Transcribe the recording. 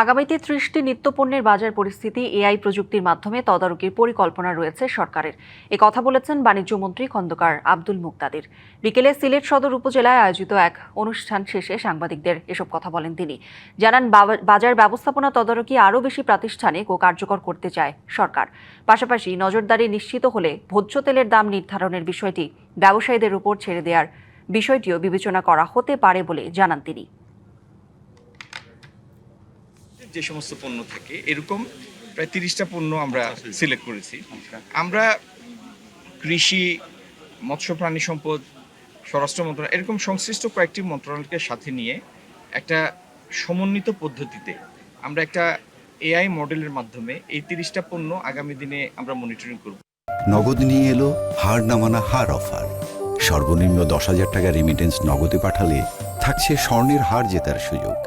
আগামীতে ৩০টি নিত্যপণ্যের বাজার পরিস্থিতি এআই প্রযুক্তির মাধ্যমে তদারকির পরিকল্পনা রয়েছে সরকারের। এ কথা বলেছেন বাণিজ্যমন্ত্রী খন্দকার আব্দুল মুক্তাদির। বিকেলে সিলেট সদর উপজেলায় আয়োজিত এক অনুষ্ঠান শেষে সাংবাদিকদের এসব কথা বলেন তিনি। জানান, বাজার ব্যবস্থাপনা তদারকি আরও বেশি প্রাতিষ্ঠানিক ও কার্যকর করতে চায় সরকার। পাশাপাশি নজরদারি নিশ্চিত হলে ভোজ্য তেলের দাম নির্ধারণের বিষয়টি ব্যবসায়ীদের উপর ছেড়ে দেওয়ার বিষয়টিও বিবেচনা করা হতে পারে বলে জানান তিনি। যে সমস্ত পণ্য থাকে এরকম প্রায় 30টা পণ্য আমরা সিলেক্ট করেছি। আমরা কৃষি, মৎস্য প্রাণী সম্পদ, স্বরাষ্ট্র মন্ত্রণালয় এরকম সংশ্লিষ্ট কয়েকটি মন্ত্রণালয়কে সাথে নিয়ে একটা সমন্বিত পদ্ধতিতে আমরা একটা এআই মডেলের মাধ্যমে এই 30টা পণ্য আগামী দিনে আমরা মনিটরিং করব। নগদ নিয়ে এলো হার না মানা হার অফার। সর্বনিম্ন 10,000 টাকা রেমিটেন্স নগদে পাঠালে থাকছে স্বর্ণের হার জেতার সুযোগ।